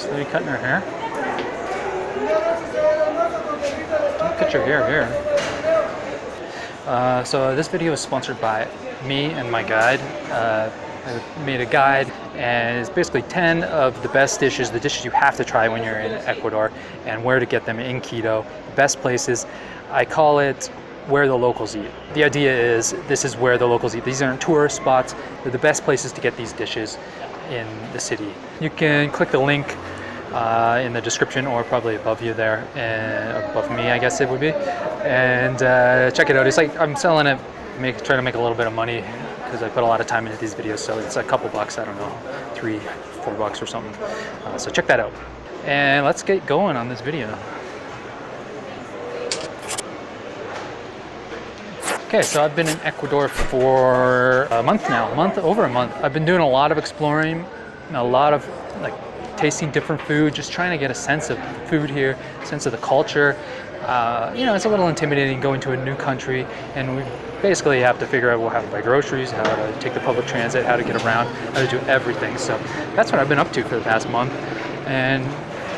This lady cutting her hair. Don't cut your hair here. So this video is sponsored by me and my guide. I made a guide, and it's basically 10 of the best dishes, the dishes you have to try when you're in Ecuador, and where to get them in Quito. Best places. I call it where the locals eat. The idea is this is where the locals eat. These aren't tourist spots. They're the best places to get these dishes in the city. You can click the link in the description, or probably above you there, and above me I guess it would be, and check it out. It's like I'm selling it, trying to make a little bit of money because I put a lot of time into these videos, so it's a couple bucks, I don't know, $3-4 or something. So check that out, and let's get going on this video. Okay, so I've been in Ecuador for a month now, over a month. I've been doing a lot of exploring, a lot of like tasting different food, just trying to get a sense of food here, sense of the culture. You know, it's a little intimidating going to a new country, and we basically have to figure out how to buy groceries, how to take the public transit, how to get around, how to do everything. So that's what I've been up to for the past month, and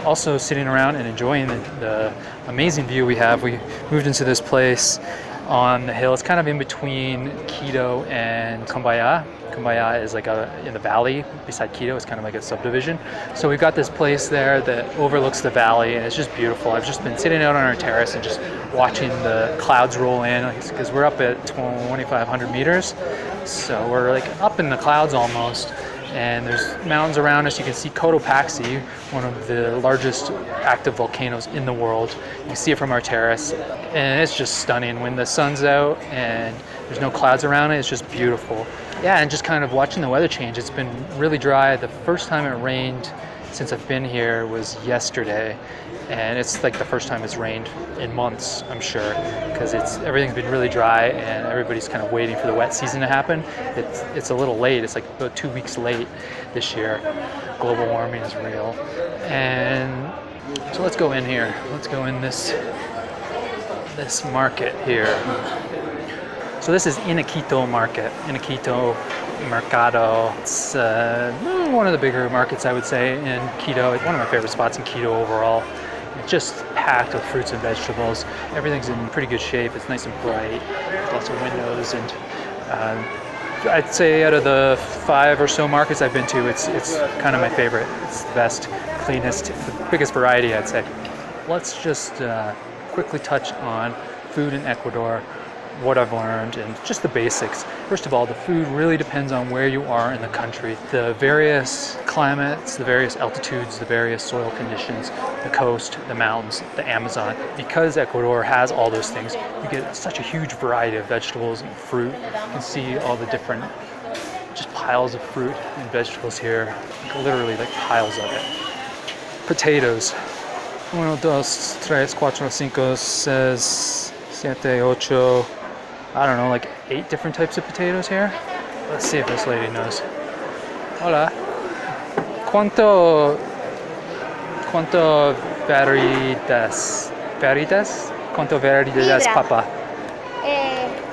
also sitting around and enjoying the amazing view we have. We moved into this place on the hill. It's kind of in between Quito and Cumbaya. Cumbaya is like in the valley beside Quito. It's kind of like a subdivision. So we've got this place there that overlooks the valley, and it's just beautiful. I've just been sitting out on our terrace and just watching the clouds roll in, because we're up at 2,500 meters. So we're like up in the clouds almost. And there's mountains around us. You can see Cotopaxi, one of the largest active volcanoes in the world. You can see it from our terrace, and it's just stunning when the sun's out and there's no clouds around it. It's just beautiful. Yeah, and just kind of watching the weather change. It's been really dry. The first time it rained since I've been here was yesterday, and it's like the first time it's rained in months, I'm sure, because everything's been really dry and everybody's kind of waiting for the wet season to happen. It's a little late. It's like about 2 weeks late this year. Global warming is real. And so let's go in here. Let's go in this market here. So this is Quito market, Quito Mercado. It's one of the bigger markets, I would say, in Quito. It's one of my favorite spots in Quito overall. It's just packed with fruits and vegetables. Everything's in pretty good shape. It's nice and bright. There's lots of windows, and I'd say out of the 5 or so markets I've been to, it's kind of my favorite. It's the best, cleanest, the biggest variety, I'd say. Let's just quickly touch on food in Ecuador, what I've learned, and just the basics. First of all, the food really depends on where you are in the country. The various climates, the various altitudes, the various soil conditions, the coast, the mountains, the Amazon. Because Ecuador has all those things, you get such a huge variety of vegetables and fruit. You can see all the different just piles of fruit and vegetables here, like literally like piles of it. Potatoes. 1, 2, 3, 4, 5, 6, 7, 8. I don't know, like 8 different types of potatoes here. Let's see if this lady knows. Hola. ¿Cuánto variedades? ¿Variedades? ¿Cuánto variedades papa?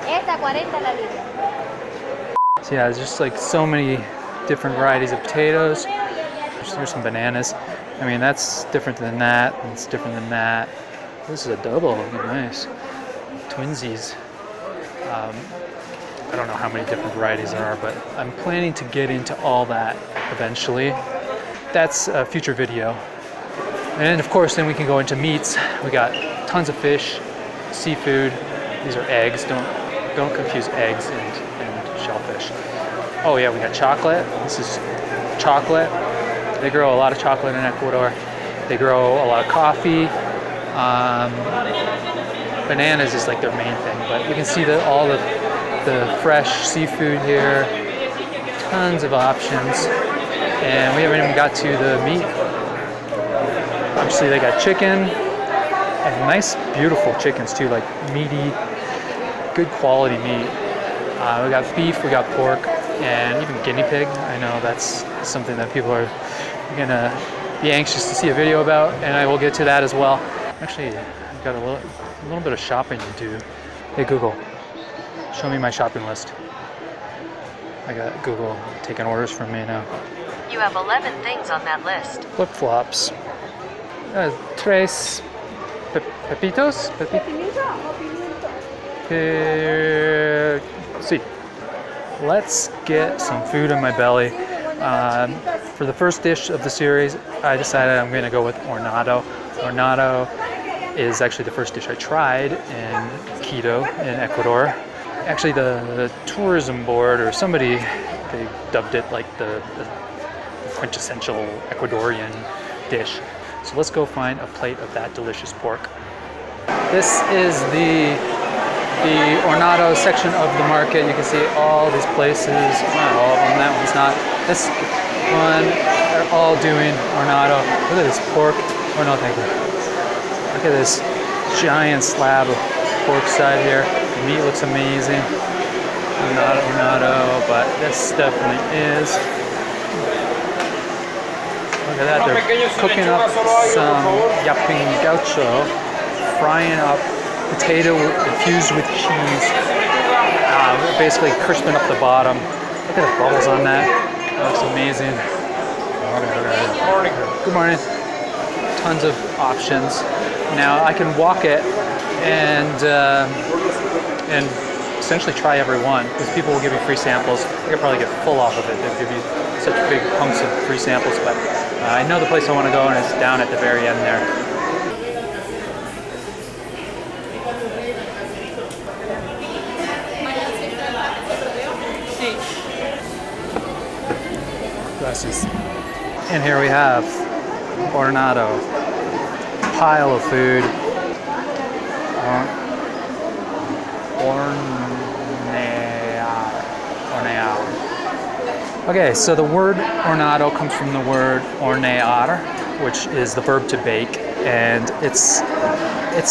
Esta 40 la libra. So yeah, there's just like so many different varieties of potatoes. There's some bananas. I mean, that's different than that, and it's different than that. This is a double, nice. Twinsies. I don't know how many different varieties there are, but I'm planning to get into all that eventually. That's a future video. And of course, then we can go into meats. We got tons of fish, seafood. These are eggs. Don't confuse eggs and shellfish. Oh yeah, we got chocolate. This is chocolate. They grow a lot of chocolate in Ecuador. They grow a lot of coffee. Bananas is like their main thing, but you can see all the fresh seafood here. Tons of options, and we haven't even got to the meat. Obviously, they got chicken, and nice, beautiful chickens too, like meaty, good quality meat. We got beef, we got pork, and even guinea pig. I know that's something that people are gonna be anxious to see a video about, and I will get to that as well. Actually, I've got a little bit of shopping to do. Hey Google, show me my shopping list. I got Google taking orders from me now. You have 11 things on that list. Flip-flops. Tres pepitos? Sí. Let's get some food in my belly. For the first dish of the series, I decided I'm going to go with hornado. Hornado is actually the first dish I tried in Quito in Ecuador. Actually, the tourism board or somebody, they dubbed it like the quintessential Ecuadorian dish. So let's go find a plate of that delicious pork. This is the hornado section of the market. You can see all these places. Not all of them, that one's not. This one, they're all doing hornado. Look at this pork. Oh no, thank you. Look at this giant slab of pork side here. The meat looks amazing. Not hornado, but this definitely is. Look at that, they're cooking up some llapingachos, frying up potato infused with cheese, basically crisping up the bottom. Look at the bubbles on that. That looks amazing. Good morning. Tons of options. Now I can walk it and essentially try every one, because people will give you free samples. I could probably get full off of it. They'll give you such big hunks of free samples, but I know the place I want to go, and it's down at the very end there. Gracias. And here we have hornado, pile of food. Hornear. Okay, so the word hornado comes from the word hornear, which is the verb to bake, and it's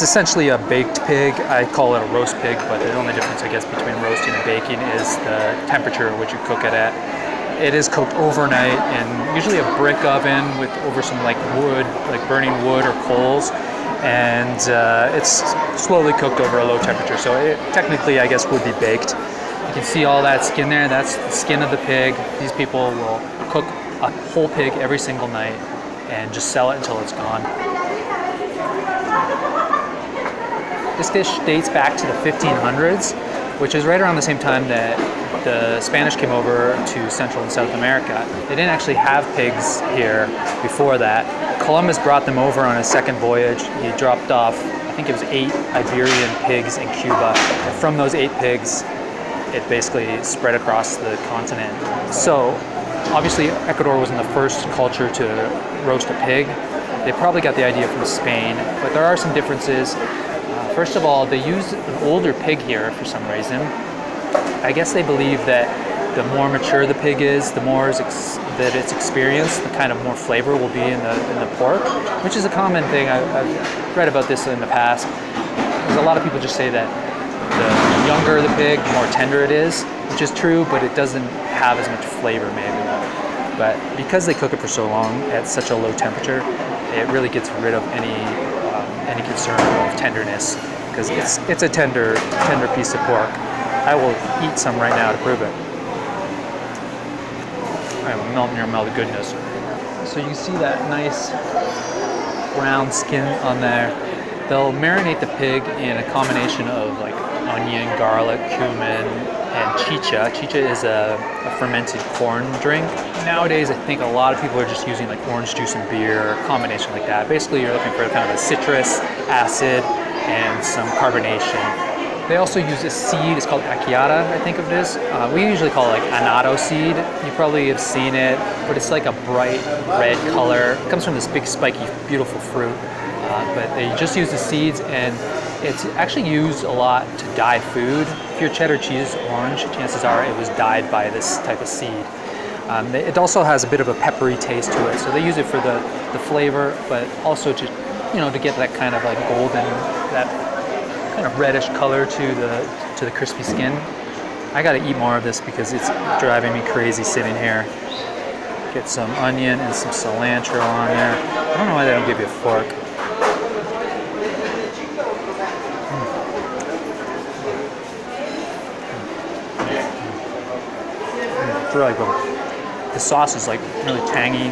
essentially a baked pig. I call it a roast pig, but the only difference, I guess, between roasting and baking is the temperature at which you cook it at. It is cooked overnight in usually a brick oven with over some like wood, like burning wood or coals, and it's slowly cooked over a low temperature. So it technically, I guess, would be baked. You can see all that skin there. That's the skin of the pig. These people will cook a whole pig every single night and just sell it until it's gone. This dish dates back to the 1500s, which is right around the same time that the Spanish came over to Central and South America. They didn't actually have pigs here before that. Columbus brought them over on his second voyage. He dropped off, I think it was 8 Iberian pigs in Cuba. And from those 8 pigs, it basically spread across the continent. So obviously Ecuador wasn't the first culture to roast a pig. They probably got the idea from Spain, but there are some differences. First of all, they use an older pig here for some reason. I guess they believe that the more mature the pig is, the more that it's experienced, the kind of more flavor will be in the pork, which is a common thing. I've read about this in the past. There's a lot of people just say that the younger the pig, the more tender it is, which is true, but it doesn't have as much flavor maybe. But because they cook it for so long at such a low temperature, it really gets rid of any concern of tenderness, because it's a tender piece of pork. I will eat some right now to prove it. I will melt in your mouth of goodness. So you can see that nice brown skin on there. They'll marinate the pig in a combination of like onion, garlic, cumin, and chicha. Chicha is a fermented corn drink. Nowadays, I think a lot of people are just using like orange juice and beer, a combination like that. Basically, you're looking for kind of a citrus, acid, and some carbonation. They also use a seed, it's called achiata, I think of this. We usually call it like annatto seed. You probably have seen it, but it's like a bright red color. It comes from this big spiky, beautiful fruit. But they just use the seeds, and it's actually used a lot to dye food. If your cheddar cheese is orange, chances are it was dyed by this type of seed. It also has a bit of a peppery taste to it, so they use it for the flavor, but also to get that kind of like golden, that kind of reddish color to the crispy skin. I gotta eat more of this because it's driving me crazy sitting here. Get some onion and some cilantro on there. I don't know why they don't give you a fork. It's really good. The sauce is like really tangy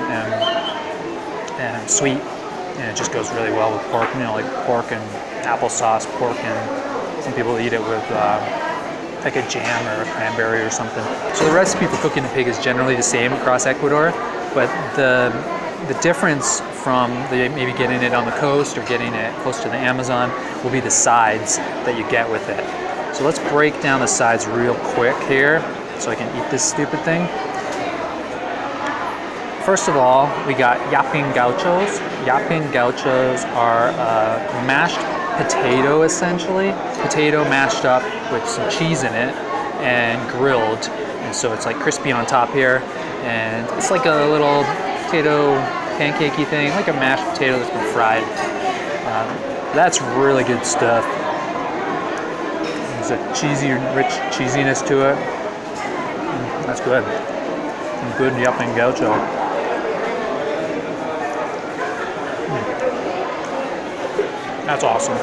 and sweet, and it just goes really well with pork. You know, like pork and applesauce, pork, and some people eat it with like a jam or a cranberry or something. So the recipe for cooking the pig is generally the same across Ecuador, but the difference from maybe getting it on the coast or getting it close to the Amazon will be the sides that you get with it. So let's break down the sides real quick here so I can eat this stupid thing. First of all, we got llapingachos. Llapingachos are mashed potato, essentially. Potato mashed up with some cheese in it and grilled. And so it's like crispy on top here. And it's like a little potato pancakey thing, like a mashed potato that's been fried. That's really good stuff. There's a cheesy, rich cheesiness to it. That's good. Some good llapingachos. That's awesome.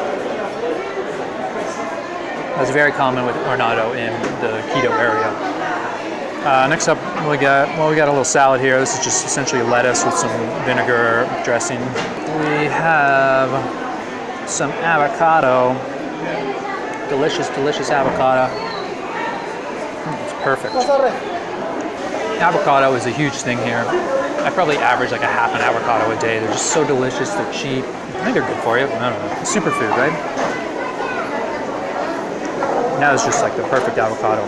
That's very common with hornado in the Quito area. Next up, we got a little salad here. This is just essentially lettuce with some vinegar dressing. We have some avocado. Delicious, delicious avocado. It's perfect. Avocado is a huge thing here. I probably average like a half an avocado a day. They're just so delicious, they're cheap. I think they're good for you. I don't know. Superfood, right? That is just like the perfect avocado.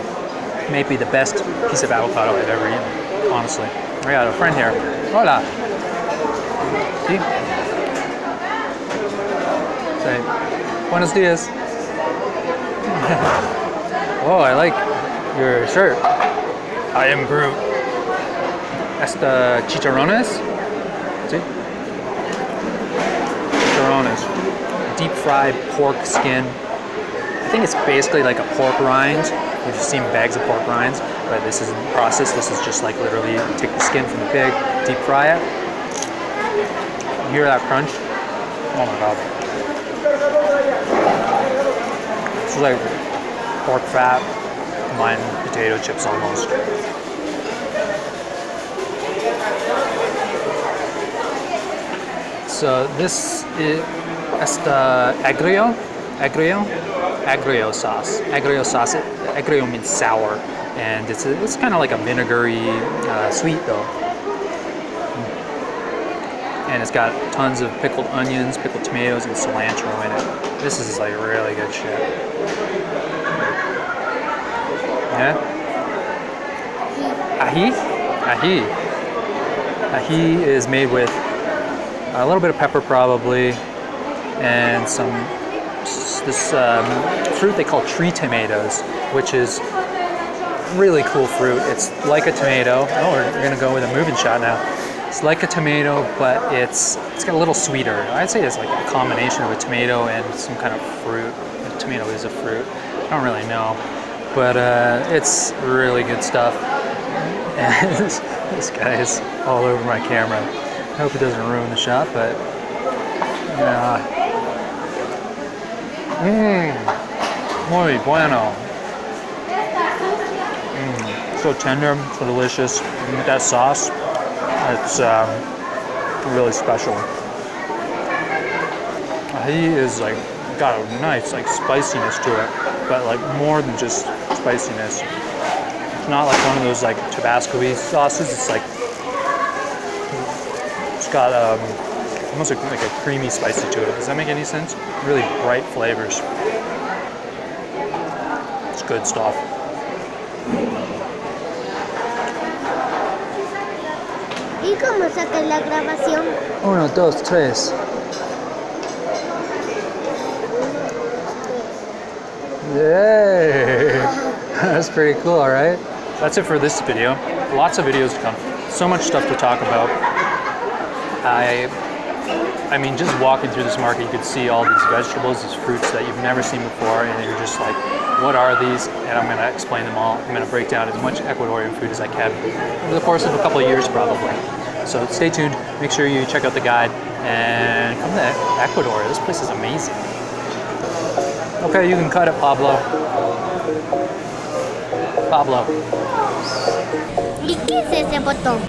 Maybe the best piece of avocado I've ever eaten, honestly. I got a friend here. Hola. See? Say, buenos dias. Oh, I like your shirt. I am Groot. Esta chicharones. See? Chicharones. Deep fried pork skin. I think it's basically like a pork rind. We've seen bags of pork rinds, but this isn't processed. This is just like literally you take the skin from the pig, deep fry it. You hear that crunch? Oh my god. It's like pork fat combined with potato chips almost. So this is esta agrio sauce. Agrio sauce. Agrio means sour, and it's kind of like a vinegary sweet though. And it's got tons of pickled onions, pickled tomatoes, and cilantro in it. This is like really good shit. Yeah. Ají. Ají is made with a little bit of pepper probably, and this fruit they call tree tomatoes, which is really cool fruit. It's like a tomato. Oh, we're gonna go with a moving shot now. It's like a tomato, but it's got a little sweeter. I'd say it's like a combination of a tomato and some kind of fruit. A tomato is a fruit. I don't really know, but it's really good stuff. And this guy is all over my camera. I hope it doesn't ruin the shot, but yeah. Muy bueno. So tender, so delicious. And with that sauce, it's really special. Ají is like got a nice like spiciness to it, but like more than just spiciness. It's not like one of those like Tabasco-y sauces. It's like it's got almost like a creamy spicy to it. Does that make any sense? Really bright flavors. It's good stuff. ¿Y cómo sacas la grabación? 1, 2, 3. Yay! That's pretty cool, alright? That's it for this video. Lots of videos to come. So much stuff to talk about. I mean, just walking through this market, you could see all these vegetables, these fruits that you've never seen before, and you're just like, what are these? And I'm gonna explain them all. I'm gonna break down as much Ecuadorian food as I can over the course of a couple of years, probably. So stay tuned, make sure you check out the guide, and come to Ecuador. This place is amazing. Okay, you can cut it, Pablo. ¿Y qué es ese botón?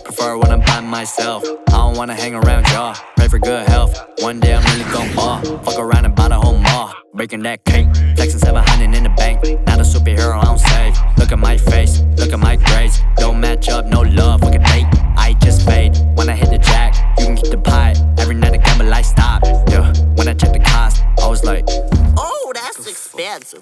Prefer when I'm by myself. I don't wanna hang around y'all. Pray for good health. One day I'm really gon' ball. Fuck around and buy the whole mall. Breaking that cake. Flexing 700 in the bank. Not a superhero, I don't save. Look at my face. Look at my grades. Don't match up, no love. Look at date. I just fade. When I hit the jack, you can keep the pie. Every night I gamble, I stop. Yeah. When I check the cost, I was like, Oh, that's expensive.